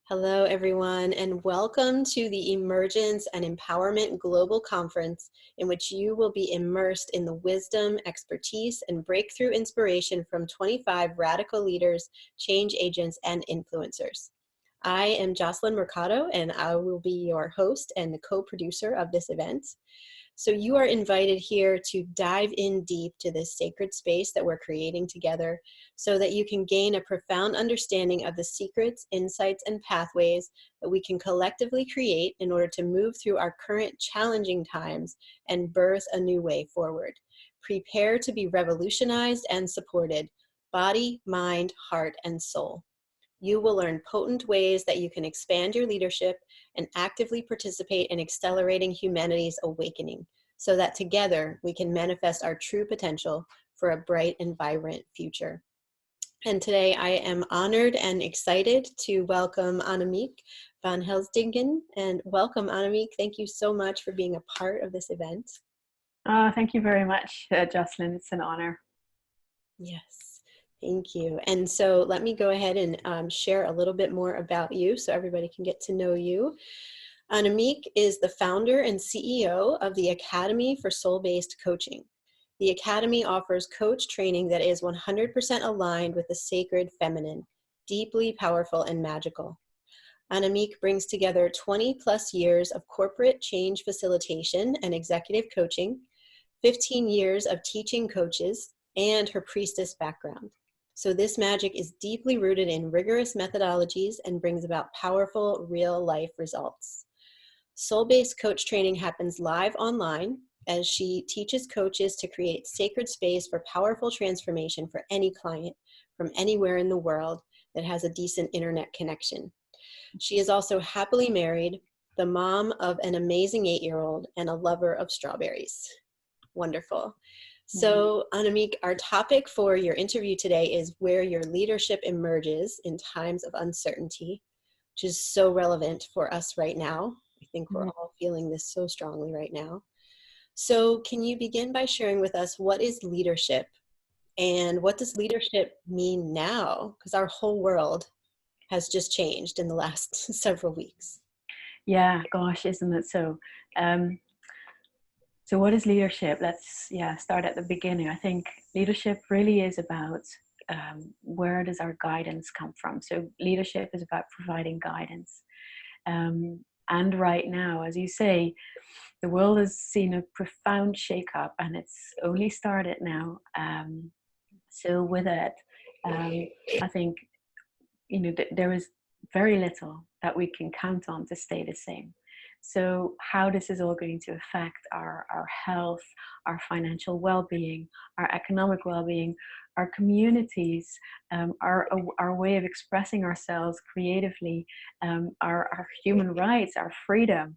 Hello, everyone, and welcome to the Emergence and Empowerment Global Conference, in which you will be immersed in the wisdom, expertise, and breakthrough inspiration from 25 radical leaders, change agents, and influencers. I am Jocelyn Mercado, and I will be your host and the co-producer of this event. So you are invited here to dive in deep to this sacred space that we're creating together so that you can gain a profound understanding of the secrets, insights, and pathways that we can collectively create in order to move through our current challenging times and birth a new way forward. Prepare to be revolutionized and supported, body, mind, heart, and soul. You will learn potent ways that you can expand your leadership and actively participate in accelerating humanity's awakening so that together we can manifest our true potential for a bright and vibrant future. And today I am honored and excited to welcome Annemiek van Helsdingen. And welcome, Annemiek. Thank you so much for being a part of this event. Thank you very much, Jocelyn. It's an honor. Yes. Thank you. And so let me go ahead and share a little bit more about you so everybody can get to know you. Annemiek is the founder and CEO of the Academy for Soul-Based Coaching. The Academy offers coach training that is 100% aligned with the sacred feminine, deeply powerful and magical. Annemiek brings together 20 plus years of corporate change facilitation and executive coaching, 15 years of teaching coaches, and her priestess background. So this magic is deeply rooted in rigorous methodologies and brings about powerful real-life results. Soul-based coach training happens live online as she teaches coaches to create sacred space for powerful transformation for any client from anywhere in the world that has a decent internet connection. She is also happily married, the mom of an amazing 8-year-old, and a lover of strawberries. Wonderful. So, Annemiek, our topic for your interview today is where your leadership emerges in times of uncertainty, which is so relevant for us right now. I think we're all feeling this so strongly right now. So, can you begin by sharing with us what is leadership and what does leadership mean now? Because our whole world has just changed in the last several weeks. Yeah, gosh, isn't it so? So what is leadership? Let's start at the beginning. I think leadership really is about where does our guidance come from? So leadership is about providing guidance. And right now, as you say, the world has seen a profound shakeup and it's only started now. So with it, I think, there is very little that we can count on to stay the same. So how this is all going to affect our health, our financial well-being, our economic well-being, our communities, our way of expressing ourselves creatively, our human rights, our freedom,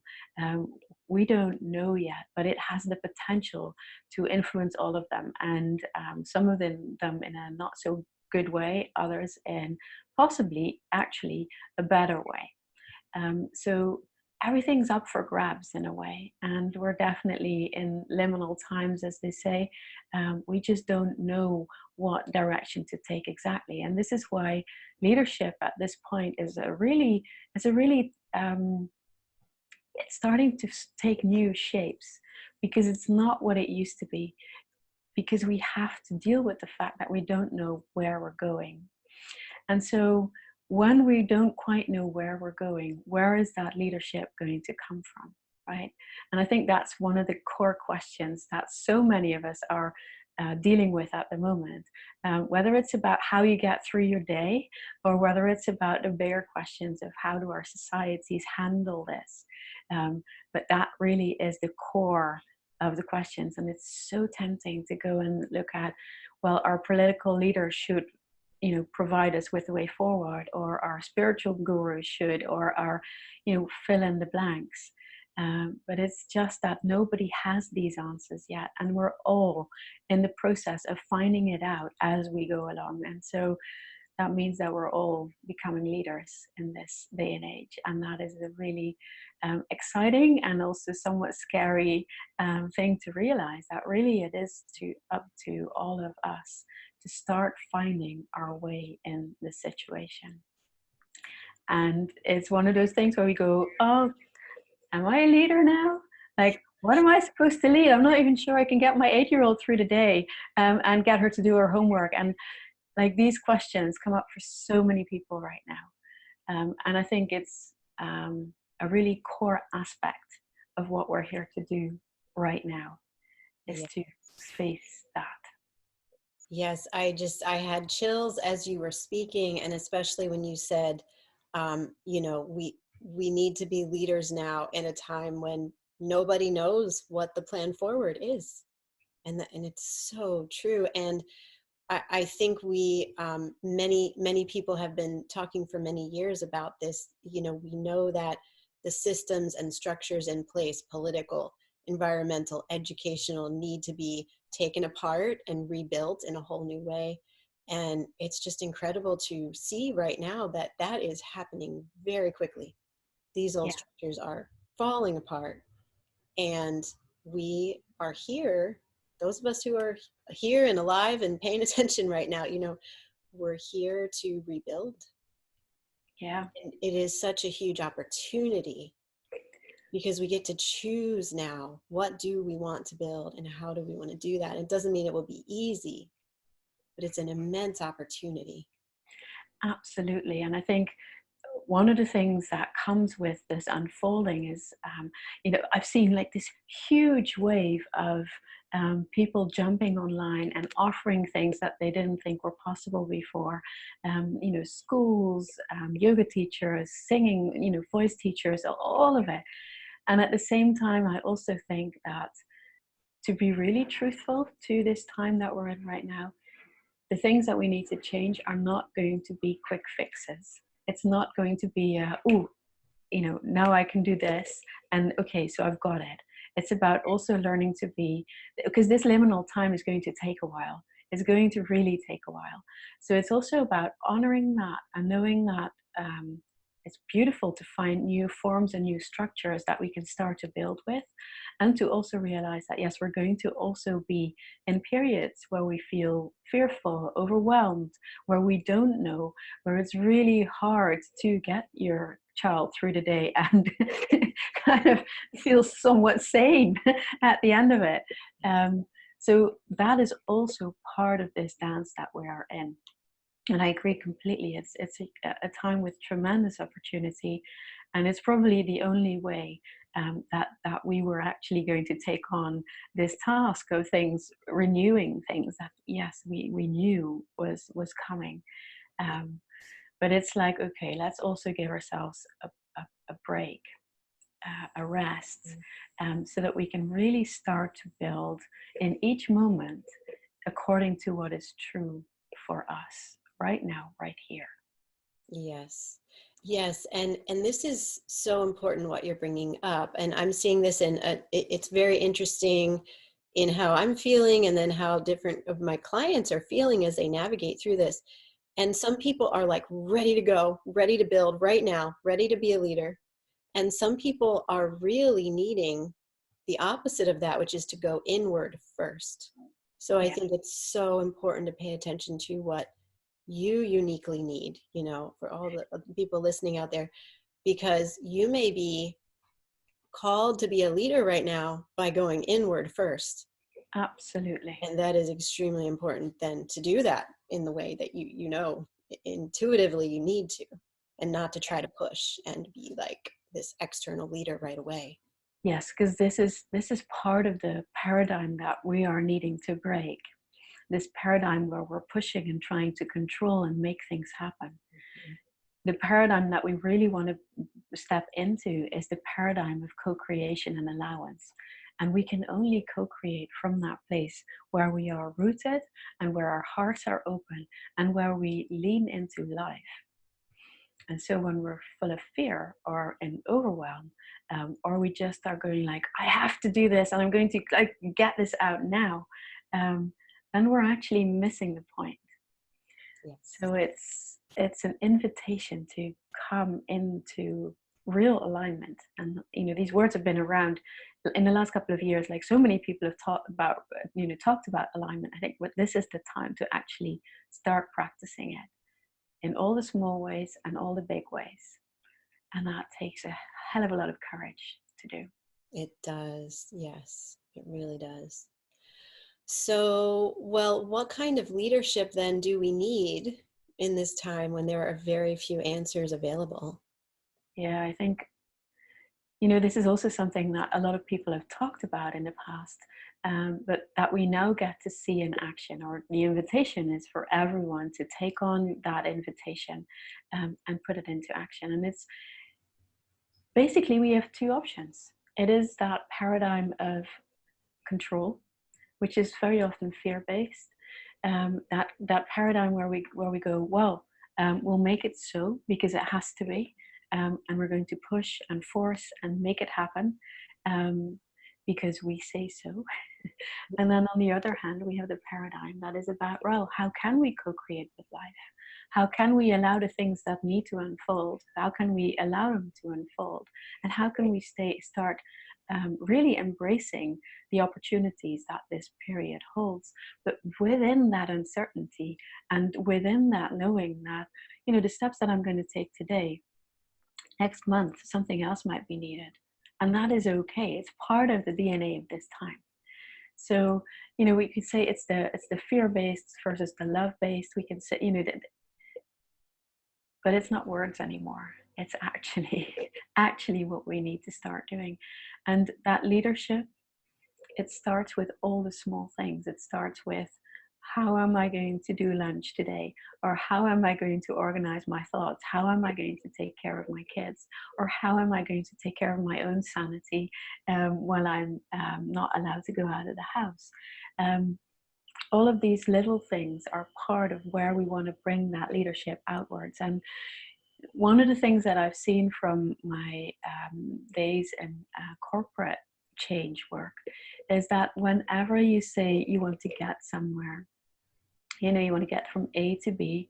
we don't know yet, but it has the potential to influence all of them, and some of them in a not so good way, others in possibly actually a better way. So everything's up for grabs in a way, and we're definitely in liminal times, as they say. We just don't know what direction to take exactly, and this is why leadership at this point is it's starting to take new shapes, because it's not what it used to be, because we have to deal with the fact that we don't know where we're going. And so when we don't quite know where we're going, where is that leadership going to come from, right? And I think that's one of the core questions that so many of us are dealing with at the moment, whether it's about how you get through your day, or whether it's about the bigger questions of how do our societies handle this. But that really is the core of the questions. And it's so tempting to go and look at, well, our political leaders should provide us with the way forward, or our spiritual gurus should, or our fill in the blanks. But it's just that nobody has these answers yet, and we're all in the process of finding it out as we go along. And so that means that we're all becoming leaders in this day and age, and that is a really exciting and also somewhat scary thing to realize, that really it is up to all of us to start finding our way in the situation. And it's one of those things where we go, oh, am I a leader now? Like, what am I supposed to lead? I'm not even sure I can get my 8-year-old through the day, and get her to do her homework. And like, these questions come up for so many people right now. And I think it's a really core aspect of what we're here to do right now, is Yeah. to face that. Yes, I had chills as you were speaking, and especially when you said, we need to be leaders now in a time when nobody knows what the plan forward is, and it's so true. And I think many people have been talking for many years about this. We know that the systems and structures in place, political, environmental, educational, need to be taken apart and rebuilt in a whole new way. And it's just incredible to see right now that that is happening very quickly. These old Yeah, structures are falling apart, and we are here, those of us who are here and alive and paying attention right now, we're here to rebuild. yeah, And it is such a huge opportunity because we get to choose now, what do we want to build and how do we want to do that. It doesn't mean it will be easy, but it's an immense opportunity. absolutely. And I think one of the things that comes with this unfolding is, I've seen like this huge wave of people jumping online and offering things that they didn't think were possible before. Schools, yoga teachers, singing, voice teachers, all of it. And at the same time, I also think that to be really truthful to this time that we're in right now, the things that we need to change are not going to be quick fixes. It's not going to be, now I can do this, and okay, so I've got it. It's about also learning to be, because this liminal time is going to take a while. It's going to really take a while. So it's also about honoring that and knowing that it's beautiful to find new forms and new structures that we can start to build with, and to also realize that, yes, we're going to also be in periods where we feel fearful, overwhelmed, where we don't know, where it's really hard to get your child through the day and kind of feel somewhat sane at the end of it. So that is also part of this dance that we are in. And I agree completely. It's a time with tremendous opportunity, and it's probably the only way that we were actually going to take on this task of things, renewing things that, yes, we knew was coming. Um, but it's like, okay, let's also give ourselves a break, a rest, so that we can really start to build in each moment according to what is true for us right now, right here. Yes. Yes, and this is so important what you're bringing up, and I'm seeing this it's very interesting in how I'm feeling, and then how different of my clients are feeling as they navigate through this. And some people are like ready to go, ready to build right now, ready to be a leader. And some people are really needing the opposite of that, which is to go inward first. So I Yeah, think it's so important to pay attention to what you uniquely need, for all the people listening out there, because you may be called to be a leader right now by going inward first. absolutely. And that is extremely important then to do that in the way that intuitively you need to, and not to try to push and be like this external leader right away. Yes, because this is part of the paradigm that we are needing to break. This paradigm where we're pushing and trying to control and make things happen. The paradigm that we really want to step into is the paradigm of co-creation and allowance. And we can only co-create from that place where we are rooted and where our hearts are open and where we lean into life. And so when we're full of fear or in overwhelm, or we just are going like, I have to do this and I'm going to like get this out now, then we're actually missing the point. Yes. So it's an invitation to come into real alignment. And these words have been around in the last couple of years. Like, so many people have talked about alignment. I think this is the time to actually start practicing it. in all the small ways and all the big ways. And that takes a hell of a lot of courage to do. It does. Yes, it really does. So, well, what kind of leadership then do we need in this time when there are very few answers available? Yeah, I think, this is also something that a lot of people have talked about in the past, but that we now get to see in action, or the invitation is for everyone to take on that invitation, and put it into action. And it's basically, we have two options. It is that paradigm of control, which is very often fear-based. That paradigm where we go, well, we'll make it so because it has to be, and we're going to push and force and make it happen, um, because we say so. And then on the other hand, we have the paradigm that is about, well, how can we co-create with life? How can we allow the things that need to unfold? How can we allow them to unfold? And how can we start really embracing the opportunities that this period holds, but within that uncertainty, and within that knowing that, the steps that I'm going to take today, next month, something else might be needed. And that is okay. It's part of the DNA of this time. So, we could say it's the fear-based versus the love-based. We can say, but it's not words anymore. It's actually what we need to start doing. And that leadership, it starts with all the small things. It starts with, how am I going to do lunch today? Or how am I going to organize my thoughts? How am I going to take care of my kids? Or how am I going to take care of my own sanity, while I'm not allowed to go out of the house? All of these little things are part of where we want to bring that leadership outwards. And one of the things that I've seen from my days in corporate change work is that whenever you say you want to get somewhere, you want to get from A to B,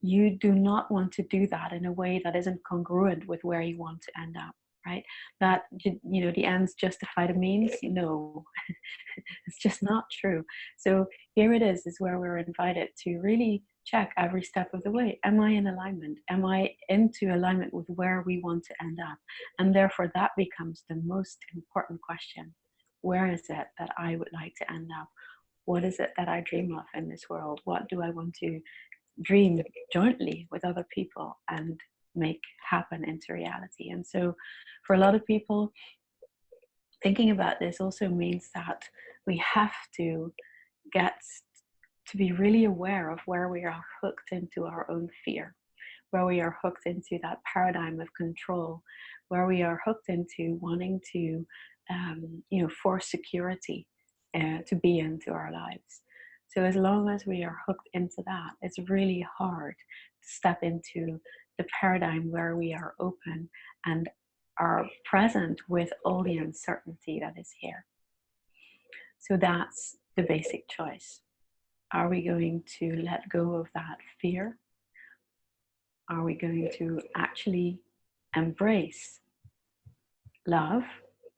you do not want to do that in a way that isn't congruent with where you want to end up, right? That, the ends justify the means. No, it's just not true. So here it is where we're invited to really check every step of the way. Am I in alignment? Am I into alignment with where we want to end up? And therefore that becomes the most important question. Where is it that I would like to end up? What is it that I dream of in this world? What do I want to dream jointly with other people and make happen into reality? And so for a lot of people, thinking about this also means that we have to get to be really aware of where we are hooked into our own fear, where we are hooked into that paradigm of control, where we are hooked into wanting to, force security to be into our lives. So as long as we are hooked into that, it's really hard to step into the paradigm where we are open and are present with all the uncertainty that is here. So that's the basic choice. Are we going to let go of that fear? Are we going to actually embrace love?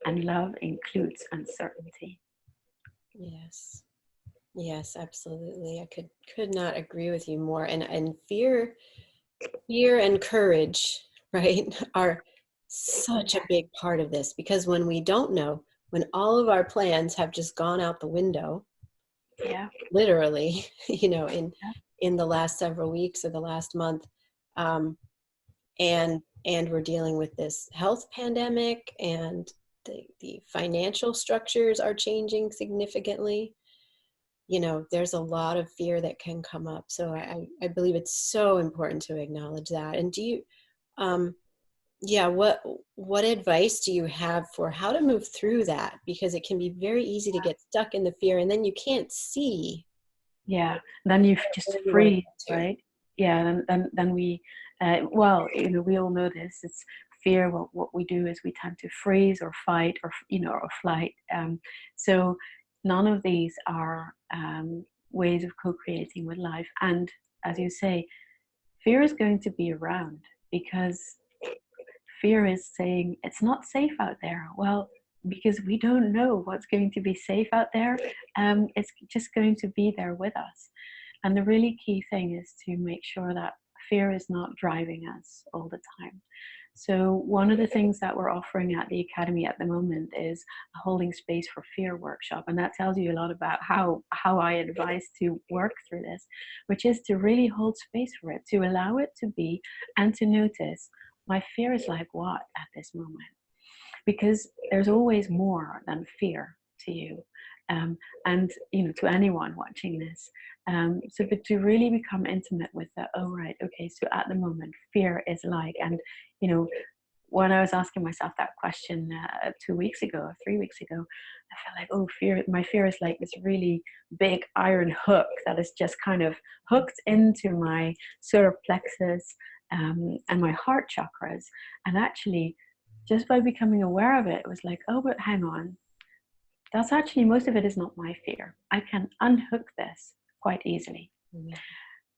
And love includes uncertainty. Yes. Yes, absolutely. I could not agree with you more. And fear and courage, right, are such a big part of this, because when we don't know, when all of our plans have just gone out the window, Yeah. literally, in the last several weeks or the last month, and we're dealing with this health pandemic, and the financial structures are changing significantly. There's a lot of fear that can come up. So I believe it's so important to acknowledge that. And do you, what advice do you have for how to move through that? Because it can be very easy to get stuck in the fear, and then you can't see. Yeah. Then you just where you want to freeze, get to. right? Yeah. Then we, we all know this. It's fear. What we do is we tend to freeze or fight or flight. So none of these are ways of co-creating with life. And as you say, fear is going to be around, because fear is saying it's not safe out there. Well, because we don't know what's going to be safe out there, it's just going to be there with us. And the really key thing is to make sure that Fear is not driving us all the time. So one of the things that we're offering at the Academy at the moment is a holding space for fear workshop. And that tells you a lot about how I advise to work through this, which is to really hold space for it, to allow it to be, and to notice my fear is like what at this moment? Because there's always more than fear to you. And to anyone watching this, but to really become intimate with that. Oh right, okay, so at the moment fear is like, and you know when I was asking myself that question 2 weeks ago or 3 weeks ago, I felt like, oh, my fear is like this really big iron hook that is just kind of hooked into my solar plexus, and my heart chakras. And actually, just by becoming aware of it, it was like, oh, but hang on, that's actually, most of it is not my fear. I can unhook this quite easily. Mhm.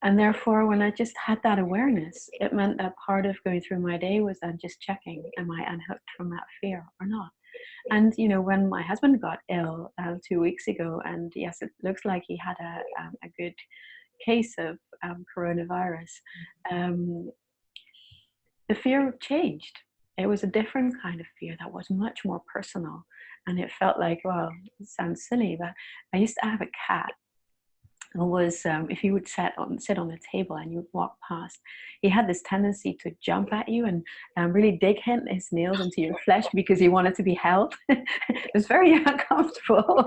And therefore, when I just had that awareness, it meant that part of going through my day was then just checking, am I unhooked from that fear or not? And, when my husband got ill 2 weeks ago, and yes, it looks like he had a good case of coronavirus, um, the fear changed. It was a different kind of fear that was much more personal. And it felt like, well, it sounds silly, but I used to have a cat who was, if you would sit on the table and you would walk past, he had this tendency to jump at you and really dig his nails into your flesh because he wanted to be held. It was very uncomfortable.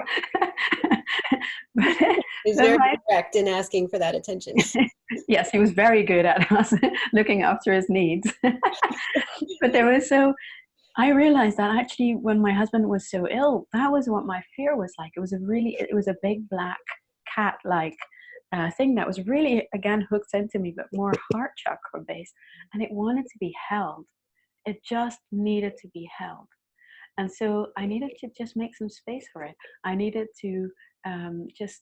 but, He's but very my direct in asking for that attention. yes, he was very good at us looking after his needs. But I realized that actually when my husband was so ill, that was what my fear was like. It was a big black cat like thing that was really, again, hooked into me, but more heart chakra based. And it wanted to be held. It just needed to be held. And so I needed to just make some space for it. I needed to just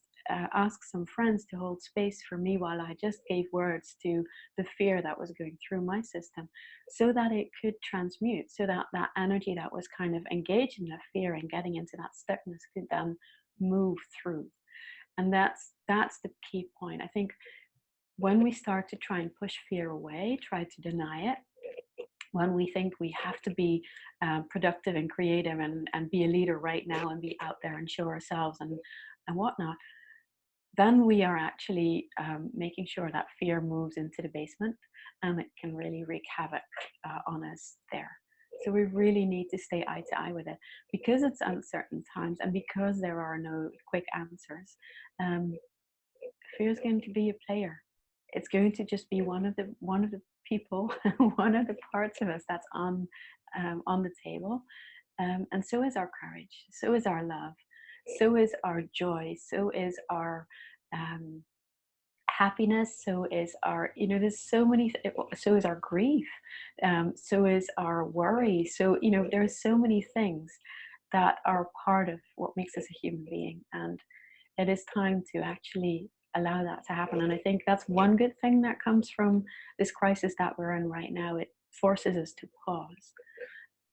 ask some friends to hold space for me while I just gave words to the fear that was going through my system, so that it could transmute, so that that energy that was kind of engaged in that fear and getting into that stuckness could then move through. And that's the key point. I think when we start to try and push fear away, try to deny it, when we think we have to be productive and creative and be a leader right now and be out there and show ourselves and whatnot, then we are actually making sure that fear moves into the basement and it can really wreak havoc on us there. So we really need to stay eye to eye with it, because it's uncertain times and because there are no quick answers. Um, Fear is going to be a player. It's going to just be one of the people, one of the parts of us that's on the table. And so is our courage. So is our love. So is our joy. So is our um, happiness. So is our, there's so many. So is our grief. So is our worry. So there's so many things that are part of what makes us a human being, and it is time to actually allow that to happen. And I think that's one good thing that comes from this crisis that we're in right now. It forces us to pause,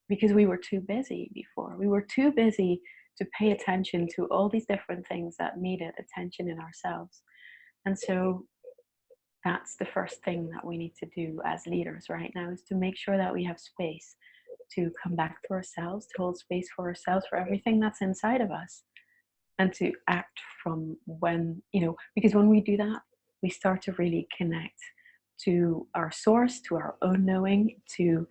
because we were too busy before. We were too busy to pay attention to all these different things that needed attention in ourselves. And so that's the first thing that we need to do as leaders right now, is to make sure that we have space to come back to ourselves, to hold space for ourselves, for everything that's inside of us, and to act from because when we do that, we start to really connect to our source, to our own knowing, to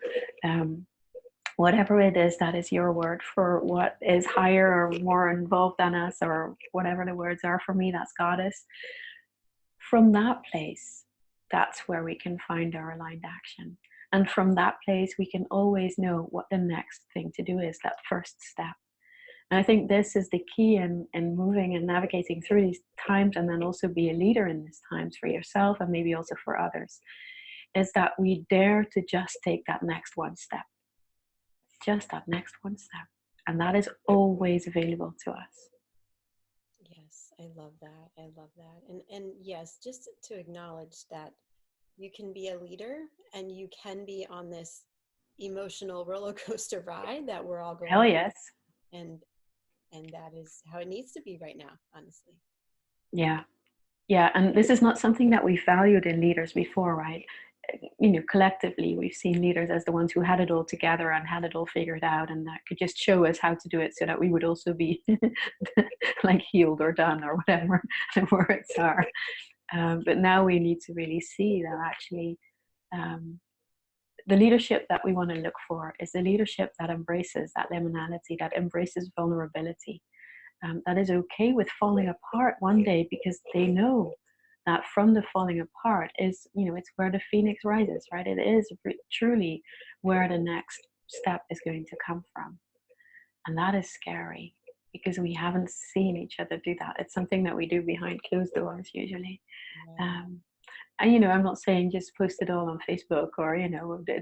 whatever it is that is your word for what is higher or more involved than us, or whatever the words are. For me, that's goddess. From that place, that's where we can find our aligned action. And from that place, we can always know what the next thing to do is, that first step. And I think this is the key in moving and navigating through these times, and then also be a leader in these times for yourself and maybe also for others, is that we dare to just take that next one step. Just that next one step. And that is always available to us. Yes, I love that. I love that. And yes, just to acknowledge that you can be a leader and you can be on this emotional roller coaster ride that we're all going Hell on. yes. And that is how it needs to be right now, honestly. Yeah. Yeah. And this is not something that we valued in leaders before, right? collectively we've seen leaders as the ones who had it all together and had it all figured out, and that could just show us how to do it so that we would also be like healed or done or whatever the words are. But now we need to really see that actually um, the leadership that we want to look for is the leadership that embraces that liminality, that embraces vulnerability, that is okay with falling apart one day, because they know that from the falling apart is, it's where the phoenix rises, right? It is truly where the next step is going to come from. And that is scary because we haven't seen each other do that. It's something that we do behind closed doors usually. Yeah. And I'm not saying just post it all on Facebook or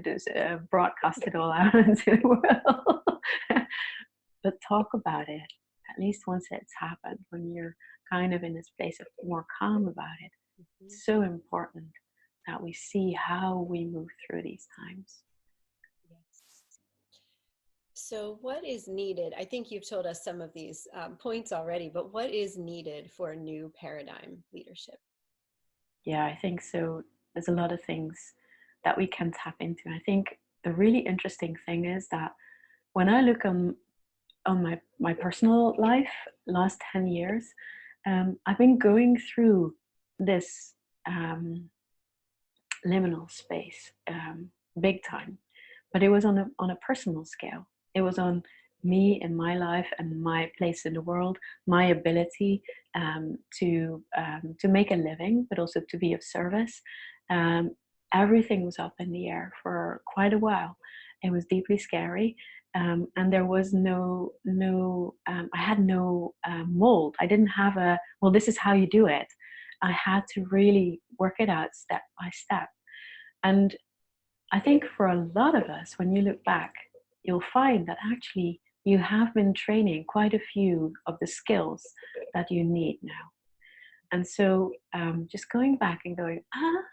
just broadcast it all out into the world, but talk about it at least once it's happened, when you're kind of in this place of more calm about it. Mhm. It's so important that we see how we move through these times. Yes. So, what is needed? I think you've told us some of these points already, but what is needed for a new paradigm leadership? Yeah, I think so. There's a lot of things that we can tap into. I think the really interesting thing is that when I look on my personal life, last 10 years, I've been going through this liminal space, big time. But it was on a personal scale. It was on me and my life and my place in the world, my ability to make a living, but also to be of service. Um, Everything was up in the air for quite a while. It was deeply scary, and there was I had no mold. I didn't have a, well, this is how you do it. I had to really work it out step by step. And I think for a lot of us, when you look back, you'll find that actually you have been training quite a few of the skills that you need now. And so just going back and going,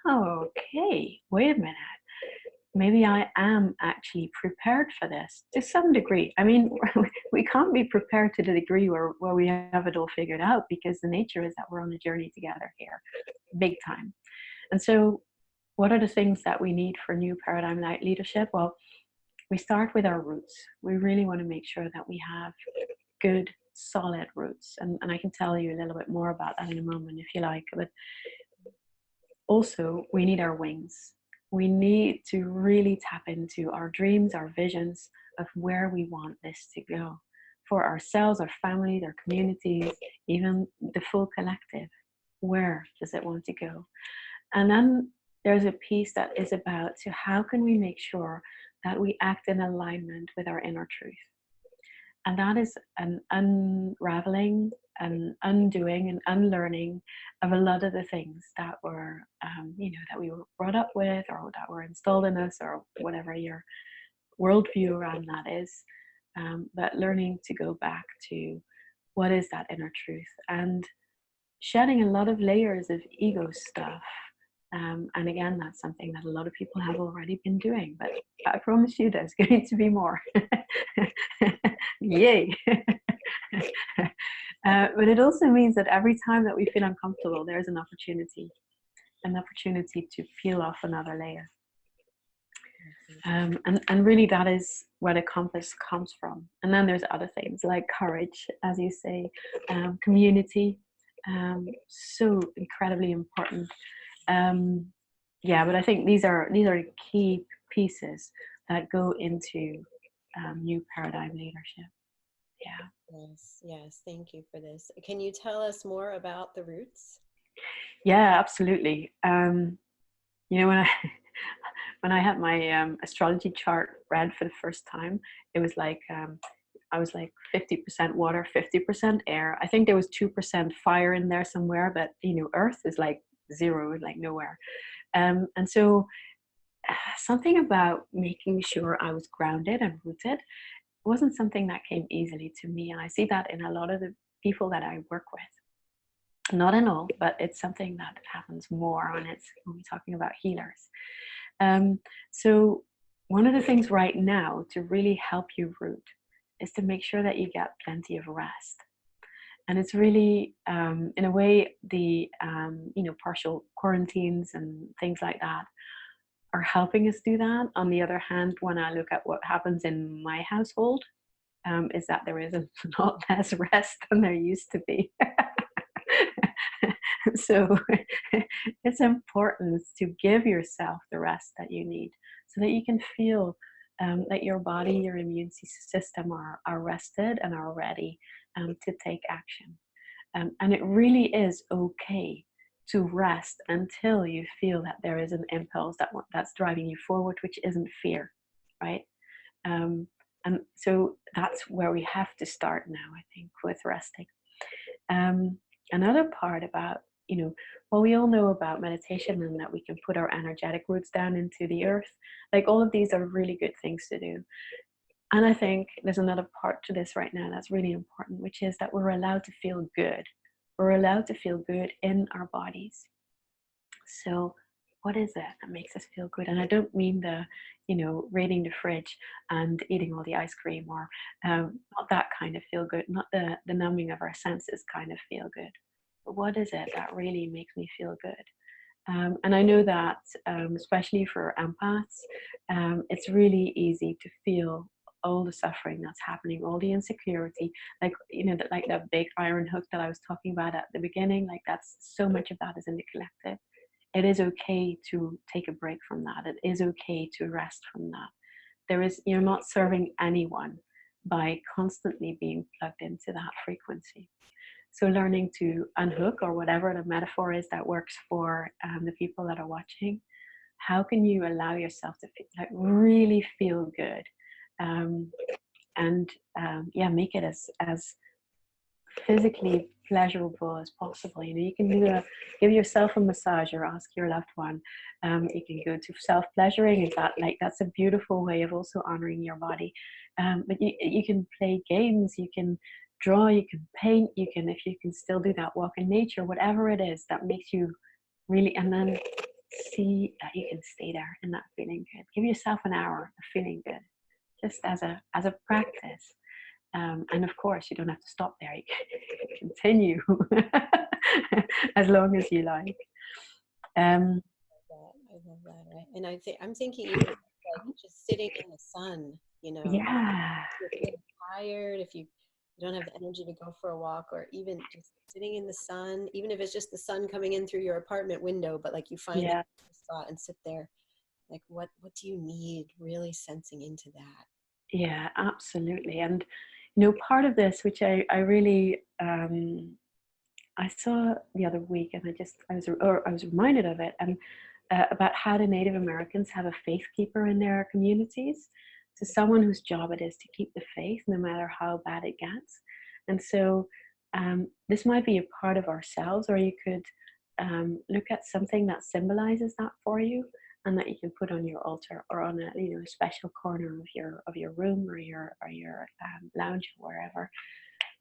oh, okay, wait a minute. Maybe I am actually prepared for this to some degree. I mean, we can't be prepared to the degree where we have it all figured out, because the nature is that we're on a journey together here, big time. And so what are the things that we need for new paradigm leadership? Well, we start with our roots. We really want to make sure that we have good, solid roots. And I can tell you a little bit more about that in a moment if you like. But also, we need our wings. We need to really tap into our dreams, our visions of where we want this to go for ourselves, our families, our communities, even the full collective. Where does it want to go? And then there's a piece that is about, so how can we make sure that we act in alignment with our inner truth? And that is an unraveling, an undoing, and unlearning of a lot of the things that were, that we were brought up with, or that were installed in us, or whatever your worldview around that is. But learning to go back to what is that inner truth, and shedding a lot of layers of ego stuff. And again, that's something that a lot of people have already been doing, but I promise you there's going to be more. Yay. But it also means that every time that we feel uncomfortable, there's an opportunity to peel off another layer. And really that is where the compass comes from. And then there's other things like courage, as you say, community, so incredibly important. But I think these are key pieces that go into new paradigm leadership. Yeah. Yes, yes. Thank you for this. Can you tell us more about the roots? Yeah, absolutely. When I when I had my astrology chart read for the first time, it was like I was like 50% water, 50% air. I think there was 2% fire in there somewhere, but Earth is like zero, like nowhere. And so something about making sure I was grounded and rooted wasn't something that came easily to me. And I see that in a lot of the people that I work with. Not in all, but it's something that happens more when we're talking about healers. So one of the things right now to really help you root is to make sure that you get plenty of rest. And it's really, in a way, the partial quarantines and things like that are helping us do that. On the other hand, when I look at what happens in my household, is that there is a lot less rest than there used to be. So it's important to give yourself the rest that you need so that you can feel that your body, your immune system are rested and are ready to take action. And it really is okay to rest until you feel that there is an impulse that's driving you forward, which isn't fear, right? Um, and so that's where we have to start now, I think, with resting. Um, Another part about, well, we all know about meditation and that we can put our energetic roots down into the earth. Like all of these are really good things to do. And I think there's another part to this right now that's really important, which is that we're allowed to feel good. We're allowed to feel good in our bodies. So, what is it that makes us feel good? And I don't mean raiding the fridge and eating all the ice cream, or not that kind of feel good, not the numbing of our senses kind of feel good. But what is it that really makes me feel good? And I know that, especially for empaths, it's really easy to feel all the suffering that's happening, all the insecurity, like like that big iron hook that I was talking about at the beginning. Like that's so much of that is in the collective. It is okay to take a break from that. It is okay to rest from that. You're not serving anyone by constantly being plugged into that frequency. So learning to unhook, or whatever the metaphor is that works for the people that are watching, how can you allow yourself to really feel good, um, and yeah, make it as physically pleasurable as possible. You can give yourself a massage or ask your loved one. You can go to self-pleasuring. That's a beautiful way of also honoring your body. But you can play games, you can draw, you can paint, if you can still do that, walk in nature, whatever it is that makes you really, and then see that you can stay there in that feeling good. Give yourself an hour of feeling good, just as a practice. And of course, you don't have to stop there. You can continue as long as you like. Um, I love that. Right? And I'm thinking even like just sitting in the sun, yeah, you're feeling tired, if you don't have the energy to go for a walk, or even just sitting in the sun, even if it's just the sun coming in through your apartment window, but like you find that yeah, spot and sit there, like what do you need, really sensing into that. yeah, absolutely. And part of this, which I really I saw the other week, and I was reminded of it, and about how the Native Americans have a faith keeper in their communities. So someone whose job it is to keep the faith, no matter how bad it gets. And so this might be a part of ourselves, or you could look at something that symbolizes that for you, and that you can put on your altar, or on a special corner of your room, or your lounge, or wherever,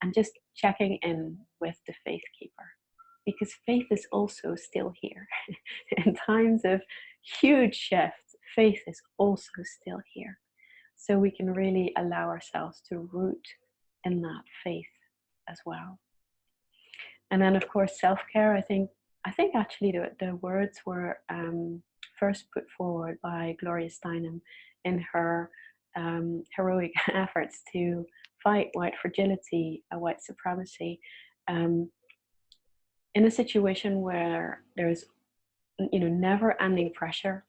and just checking in with the faith keeper, because faith is also still here. In times of huge shifts, faith is also still here. So we can really allow ourselves to root in that faith as well. And then, of course, self-care. I think actually the words were first put forward by Gloria Steinem in her heroic efforts to fight white fragility, white supremacy, um, in a situation where there's never-ending pressure.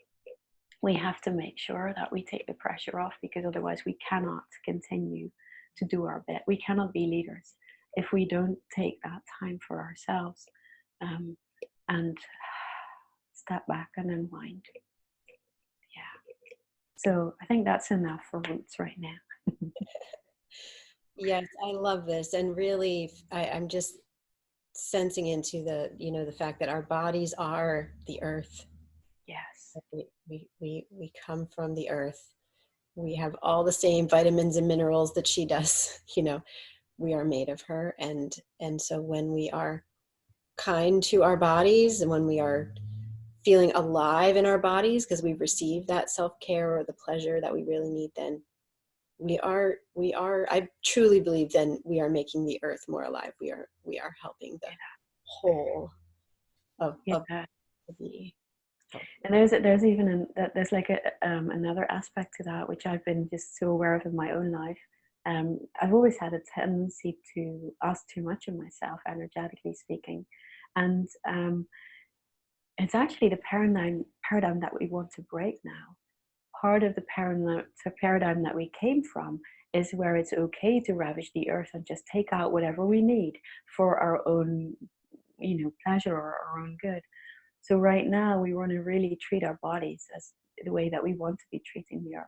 We have to make sure that we take the pressure off, because otherwise we cannot continue to do our bit. We cannot be leaders if we don't take that time for ourselves, um, and step back and unwind. Yeah. So I think that's enough for roots right now. Yes, I love this. And really, I'm just sensing into the fact that our bodies are the earth. Yes. We come from the earth. We have all the same vitamins and minerals that she does. We are made of her. And so when we are kind to our bodies, and when we are feeling alive in our bodies because we've received that self-care or the pleasure that we really need, then I truly believe then we are making the earth more alive. We are helping the whole of Yeah. the. And there's even there's like another aspect to that, which I've been just so aware of in my own life. I've always had a tendency to ask too much of myself, energetically speaking, and it's actually the paradigm that we want to break now. Part of the paradigm that we came from is where it's okay to ravage the earth and just take out whatever we need for our own, pleasure or our own good. So right now we want to really treat our bodies as the way that we want to be treating the earth.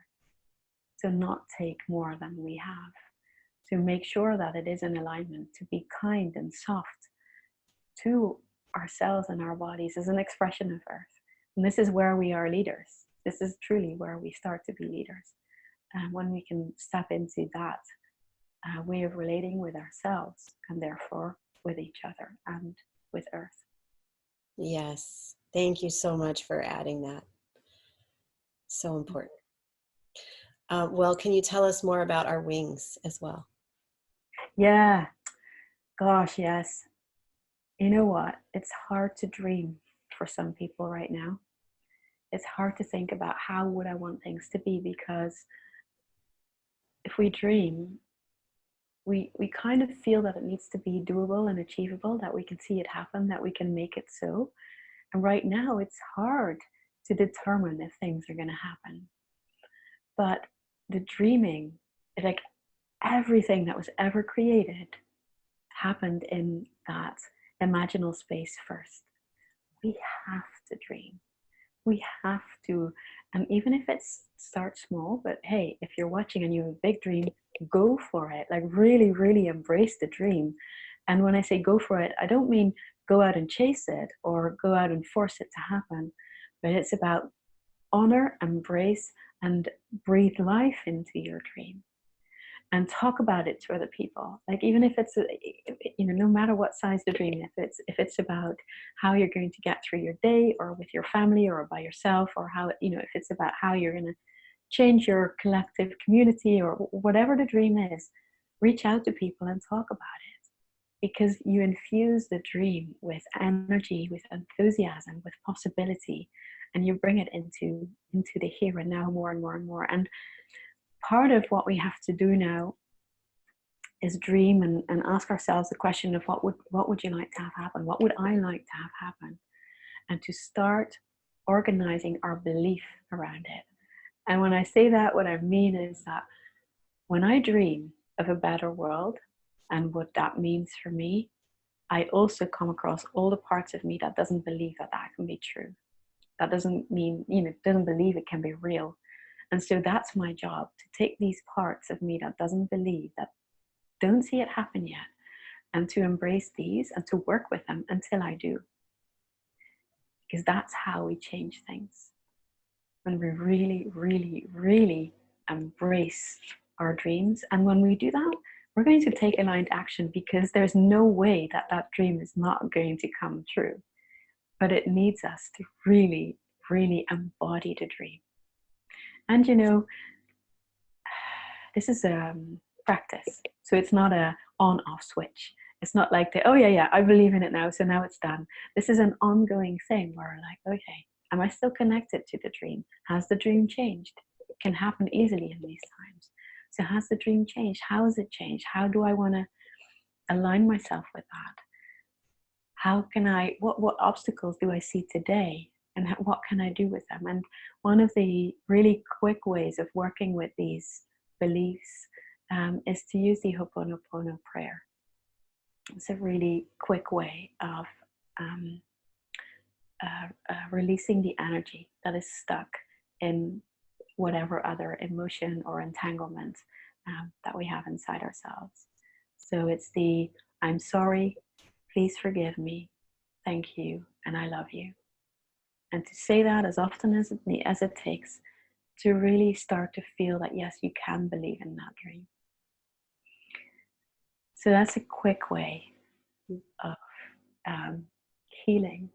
So not take more than we have. To make sure that it is in alignment, to be kind and soft to ourselves and our bodies as an expression of earth. And this is where we are leaders. This is truly where we start to be leaders. And when we can step into that way of relating with ourselves and therefore with each other and with earth. Yes. Thank you so much for adding that. So important. Well, can you tell us more about our wings as well? Yeah. Gosh, yes. You know what? It's hard to dream for some people right now. It's hard to think about how would I want things to be, because if we dream, we kind of feel that it needs to be doable and achievable, that we can see it happen, that we can make it so. And right now it's hard to determine if things are going to happen. But the dreaming, like everything that was ever created, happened in that imaginal space first. We have to dream. We have to, and even if it starts small, but hey, if you're watching and you have a big dream, go for it. Like really, really embrace the dream. And when I say go for it, I don't mean go out and chase it or go out and force it to happen, but it's about honor, embrace, and breathe life into your dream. And talk about it to other people. Like even if it's no matter what size the dream, if it's about how you're going to get through your day, or with your family, or by yourself, or how if it's about how you're going to change your collective community, or whatever the dream is, reach out to people and talk about it, because you infuse the dream with energy, with enthusiasm, with possibility, and you bring it into the here and now more and more and more. And part of what we have to do now is dream and ask ourselves the question of what would you like to have happen? What would I like to have happen? And to start organizing our belief around it. And when I say that, what I mean is that when I dream of a better world and what that means for me, I also come across all the parts of me that doesn't believe that that can be true. That doesn't mean, doesn't believe it can be real. And so that's my job, to take these parts of me that doesn't believe, that don't see it happen yet, and to embrace these and to work with them until I do. Because that's how we change things. When we really, really, really embrace our dreams. And when we do that, we're going to take aligned action, because there's no way that that dream is not going to come true. But it needs us to really, really embody the dream. And this is a practice. So it's not a on-off switch. It's not like oh yeah, I believe in it now, so now it's done. This is an ongoing thing where like, okay, am I still connected to the dream? Has the dream changed? It can happen easily in these times. So has the dream changed? How has it changed? How do I want to align myself with that? How can I, what obstacles do I see today? And what can I do with them? And one of the really quick ways of working with these beliefs is to use the Ho'oponopono prayer. It's a really quick way of releasing the energy that is stuck in whatever other emotion or entanglement that we have inside ourselves. So it's the I'm sorry, please forgive me, thank you, and I love you. And to say that as often as it takes to really start to feel that, yes, you can believe in that dream. So that's a quick way of healing.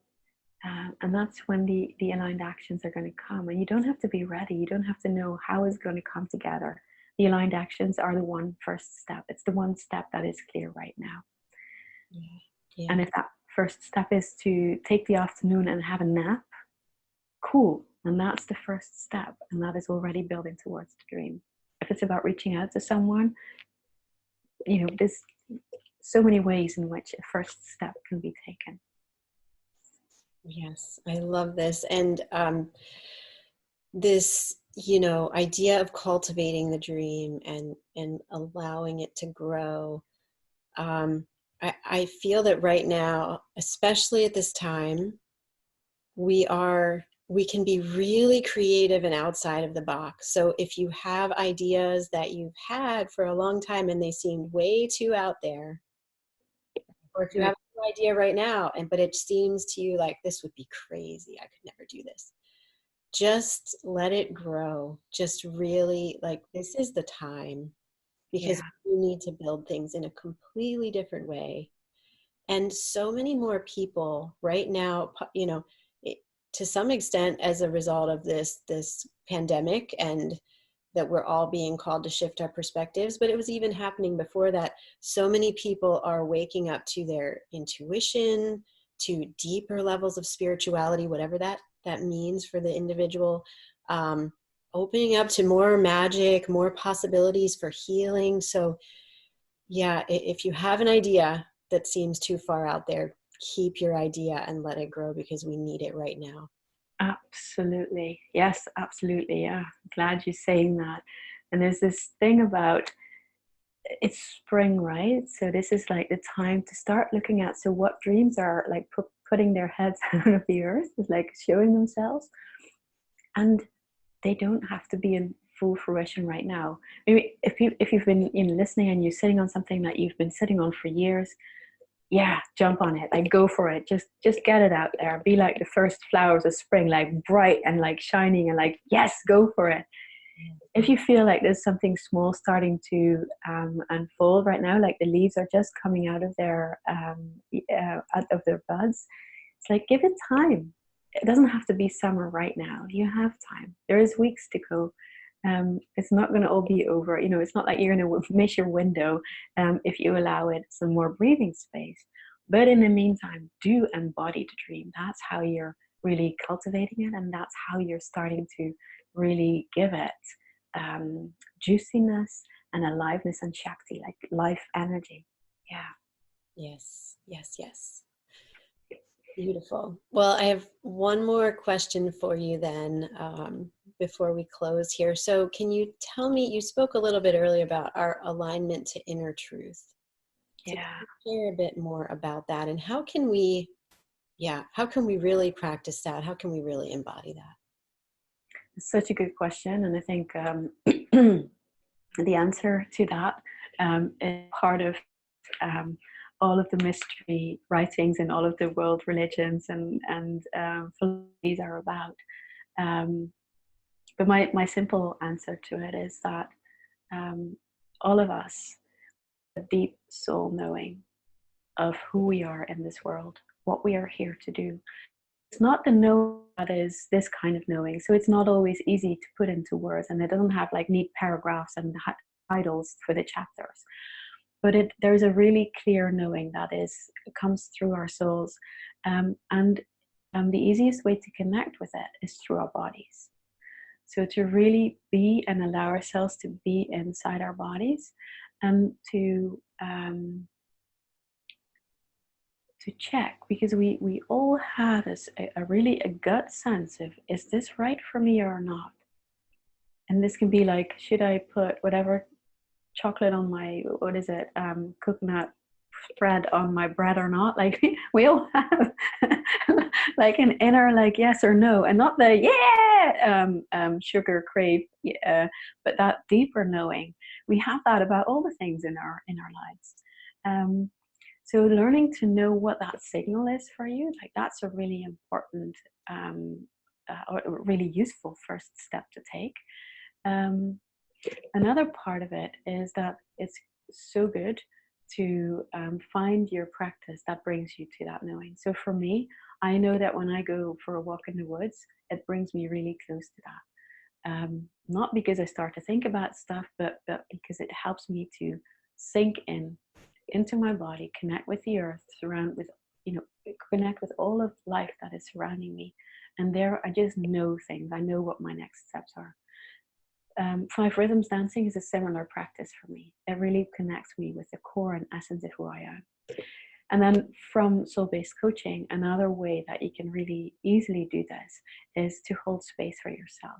And that's when the aligned actions are going to come. And you don't have to be ready. You don't have to know how it's going to come together. The aligned actions are the one first step. It's the one step that is clear right now. Yeah. And if that first step is to take the afternoon and have a nap, cool. And that's the first step. And that is already building towards the dream. If it's about reaching out to someone, there's so many ways in which a first step can be taken. Yes, I love this. And this, idea of cultivating the dream and allowing it to grow. I feel that right now, especially at this time, we can be really creative and outside of the box. So if you have ideas that you've had for a long time and they seem way too out there, or if you have an idea right now but it seems to you like this would be crazy, I could never do this, just let it grow. Just really, like, this is the time, because Yeah. you need to build things in a completely different way. And so many more people right now, it, to some extent as a result of this pandemic, and that we're all being called to shift our perspectives, but it was even happening before that. So many people are waking up to their intuition, to deeper levels of spirituality, whatever that means for the individual, opening up to more magic, more possibilities for healing. So yeah, if you have an idea that seems too far out there, keep your idea and let it grow, because we need it right now. Absolutely. Yes, absolutely. Yeah. Glad you're saying that. And there's this thing about it's spring, right? So this is like the time to start looking at, so what dreams are like putting their heads out of the earth, is like showing themselves. And they don't have to be in full fruition right now. Maybe if you've been listening and you're sitting on something that you've been sitting on for years, yeah, jump on it, like go for it, just get it out there, be like the first flowers of spring, like bright and like shining, and like, yes, go for it. If you feel like there's something small starting to unfold right now, like the leaves are just coming out of their buds, it's like, give it time. It doesn't have to be summer right now. You have time. There is weeks to go. It's not going to all be over. It's not like you're going to miss your window if you allow it some more breathing space. But in the meantime, do embody the dream. That's how you're really cultivating it, and that's how you're starting to really give it juiciness and aliveness and shakti, like life energy. Yeah. Yes, yes, yes. Beautiful. Well, I have one more question for you then, before we close here. So can you tell me, you spoke a little bit earlier about our alignment to inner truth. So can Yeah. you share a bit more about that, and how can we really practice that? How can we really embody that? It's such a good question. And I think the answer to that is part of um, all of the mystery writings and all of the world religions and philosophies are about. Um, but my simple answer to it is that um, all of us, a deep soul knowing of who we are in this world, what we are here to do. It's not the know that is this kind of knowing. So it's not always easy to put into words, and it doesn't have like neat paragraphs and titles for the chapters. But there's a really clear knowing that comes through our souls, and the easiest way to connect with it is through our bodies. So to really be and allow ourselves to be inside our bodies, and to check, because we all have a really a gut sense of, is this right for me or not? And this can be like, should I put whatever chocolate on my, what is it, coconut spread on my bread or not? Like we all have like an inner like yes or no, and not the sugar crave, but that deeper knowing. We have that about all the things in our lives. So learning to know what that signal is for you, like that's a really important or a really useful first step to take. Another part of it is that it's so good to find your practice that brings you to that knowing. So for me, I know that when I go for a walk in the woods, it brings me really close to that. Not because I start to think about stuff, but because it helps me to sink into my body, connect with the earth, connect with all of life that is surrounding me, And there I just know things. I know what my next steps are. Five Rhythms dancing is a similar practice for me. It really connects me with the core and essence of who I am. And then from soul-based coaching, another way that you can really easily do this is to hold space for yourself,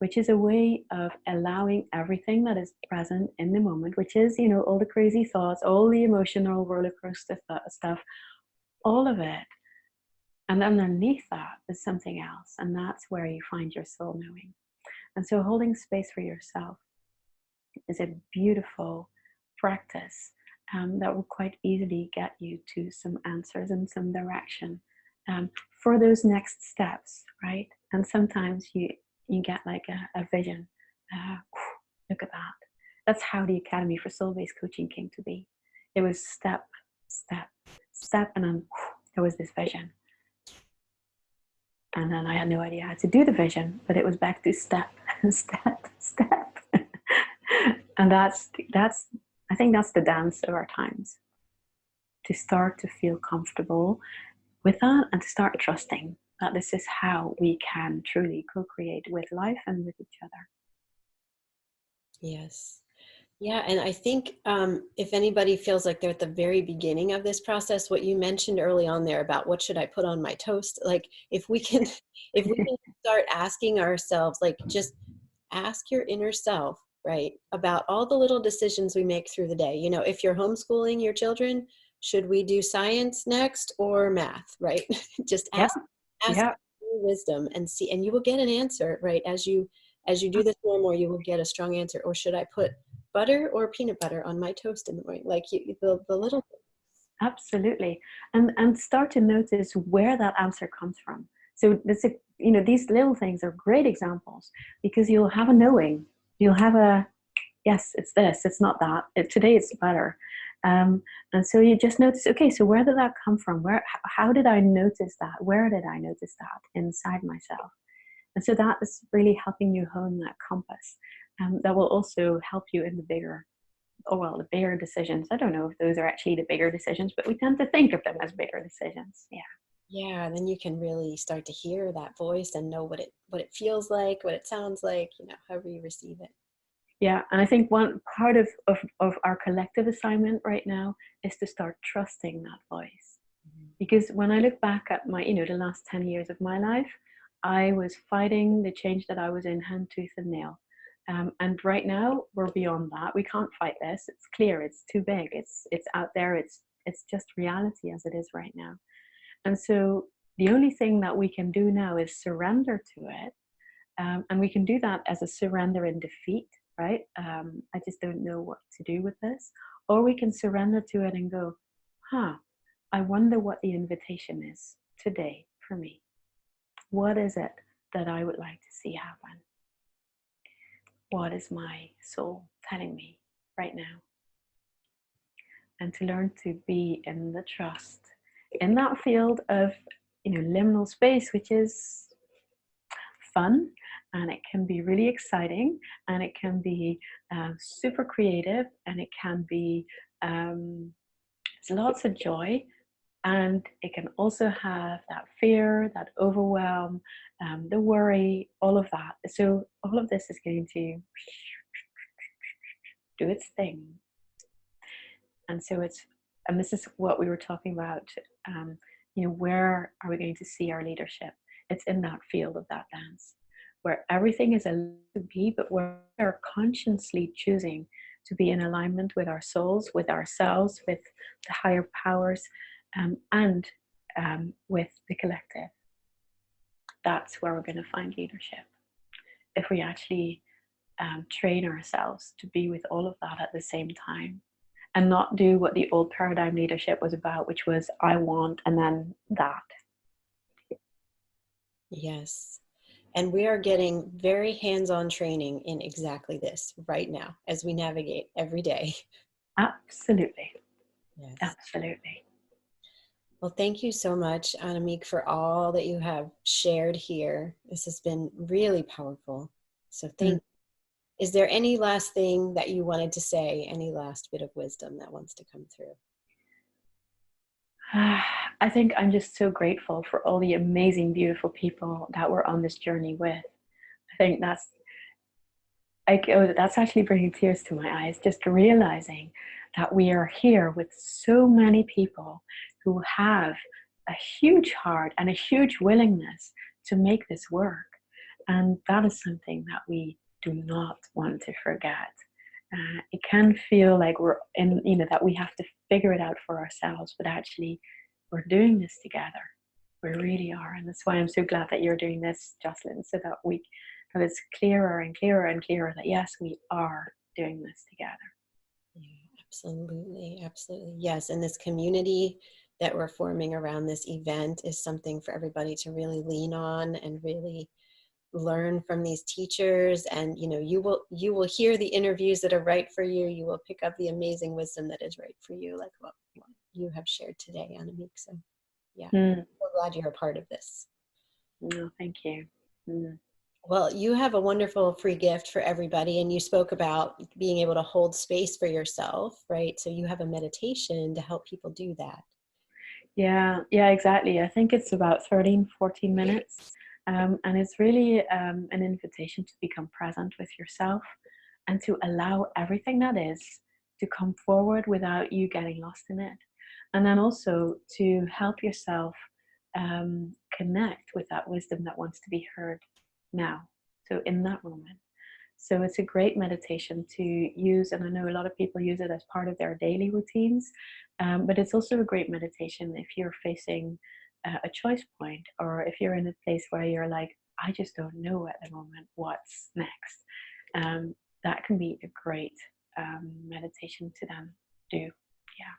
which is a way of allowing everything that is present in the moment, which is, all the crazy thoughts, all the emotional roller coaster stuff, all of it. And underneath that is something else. And that's where you find your soul knowing. And so holding space for yourself is a beautiful practice that will quite easily get you to some answers and some direction for those next steps, right? And sometimes you get like a vision. Look at that. That's how the Academy for Soul-Based Coaching came to be. It was step, step, step, and then there was this vision. And then I had no idea how to do the vision, but it was back to step, step, step. And that's I think that's the dance of our times. To start to feel comfortable with that and to start trusting that this is how we can truly co-create with life and with each other. Yes. Yeah, and I think if anybody feels like they're at the very beginning of this process, what you mentioned early on there about what should I put on my toast, like if we can start asking ourselves, like just ask your inner self, right, about all the little decisions we make through the day. If you're homeschooling your children, should we do science next or math, right? Just ask Yeah. your wisdom and see, and you will get an answer, right? As you do this more and more, you will get a strong answer. Or should I put butter or peanut butter on my toast in the morning? Like the little. Absolutely. And start to notice where that answer comes from. So these little things are great examples because you'll have a knowing. You'll have a, yes, it's this, it's not that. Today it's better. And so you just notice, okay, so where did that come from? How did I notice that? Where did I notice that inside myself? And so that is really helping you hone that compass. That will also help you in the bigger decisions. I don't know if those are actually the bigger decisions, but we tend to think of them as bigger decisions. Yeah. Yeah, then you can really start to hear that voice and know what it feels like, what it sounds like, however you receive it. Yeah, and I think one part of our collective assignment right now is to start trusting that voice. Because when I look back at my, the last 10 years of my life, I was fighting the change that I was in hand, tooth, and nail. And right now we're beyond that. We can't fight this. It's clear. It's too big. It's out there. It's just reality as it is right now. And so the only thing that we can do now is surrender to it. And we can do that as a surrender in defeat, right? I just don't know what to do with this. Or we can surrender to it and go, I wonder what the invitation is today for me. What is it that I would like to see happen? What is my soul telling me right now? And to learn to be in the trust in that field of liminal space, which is fun, and it can be really exciting, and it can be super creative, and it can be lots of joy, and it can also have that fear, that overwhelm, the worry, all of that. So all of this is going to do its thing. And so and this is what we were talking about, where are we going to see our leadership? It's in that field of that dance, where everything is allowed to be, but where we are consciously choosing to be in alignment with our souls, with ourselves, with the higher powers, and with the collective. That's where we're going to find leadership. If we actually train ourselves to be with all of that at the same time, and not do what the old paradigm leadership was about, which was I want and then that. Yes. And we are getting very hands-on training in exactly this right now as we navigate every day. Absolutely. Yes. Absolutely. Well, thank you so much, Annemiek, for all that you have shared here. This has been really powerful. So thank you. Is there any last thing that you wanted to say, any last bit of wisdom that wants to come through? I think I'm just so grateful for all the amazing, beautiful people that we're on this journey with. I think that's actually bringing tears to my eyes, just realizing that we are here with so many people who have a huge heart and a huge willingness to make this work. And that is something that we do not want to forget. It can feel like we're in, that we have to figure it out for ourselves, but actually, we're doing this together. We really are. And that's why I'm so glad that you're doing this, Jocelyn, so that it's clearer and clearer and clearer that yes, we are doing this together. Yeah, absolutely. Absolutely. Yes. And this community that we're forming around this event is something for everybody to really lean on and really learn from these teachers. And you will hear the interviews that are right for you. You will pick up the amazing wisdom that is right for you, like what you have shared today, Annemiek. So yeah, Mm. we're glad you're a part of this. No, thank you. Mm. Well, you have a wonderful free gift for everybody, and you spoke about being able to hold space for yourself, right? So you have a meditation to help people do that. Yeah, exactly. I think it's about 13, 14 minutes. And it's really an invitation to become present with yourself and to allow everything that is to come forward without you getting lost in it. And then also to help yourself connect with that wisdom that wants to be heard now. So in that moment. So it's a great meditation to use, and I know a lot of people use it as part of their daily routines, but it's also a great meditation if you're facing a choice point, or if you're in a place where you're like, I just don't know at the moment what's next. That can be a great meditation to then do. Yeah.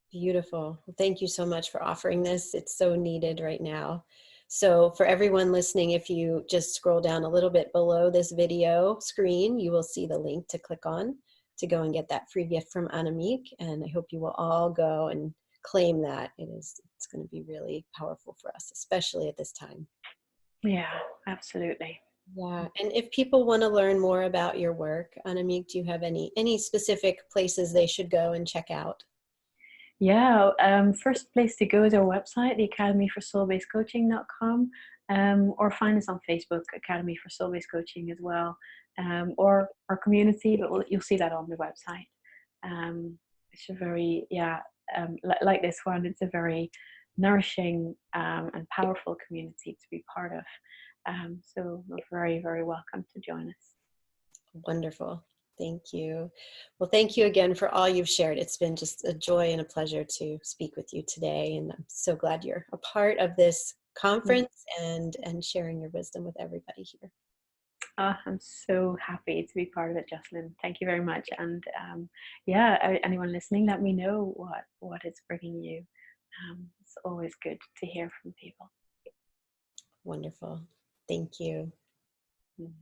Beautiful. Well, thank you so much for offering this. It's so needed right now. So for everyone listening, if you just scroll down a little bit below this video screen, you will see the link to click on to go and get that free gift from Annemiek. And I hope you will all go and claim that. It's going to be really powerful for us, especially at this time. Yeah, absolutely. Yeah. And if people want to learn more about your work, Annemiek, do you have any specific places they should go and check out? Yeah, first place to go is our website, the Academy for Soul-Based Coaching.com, or find us on Facebook, Academy for Soul-Based Coaching as well, or our community, but you'll see that on the website. It's a very, like this one, it's a very nourishing and powerful community to be part of. So you're very, very welcome to join us. Wonderful. Thank you. Well, thank you again for all you've shared. It's been just a joy and a pleasure to speak with you today. And I'm so glad you're a part of this conference and sharing your wisdom with everybody here. I'm so happy to be part of it, Jocelyn. Thank you very much. And anyone listening, let me know what it's bringing you. It's always good to hear from people. Wonderful. Thank you. Mm.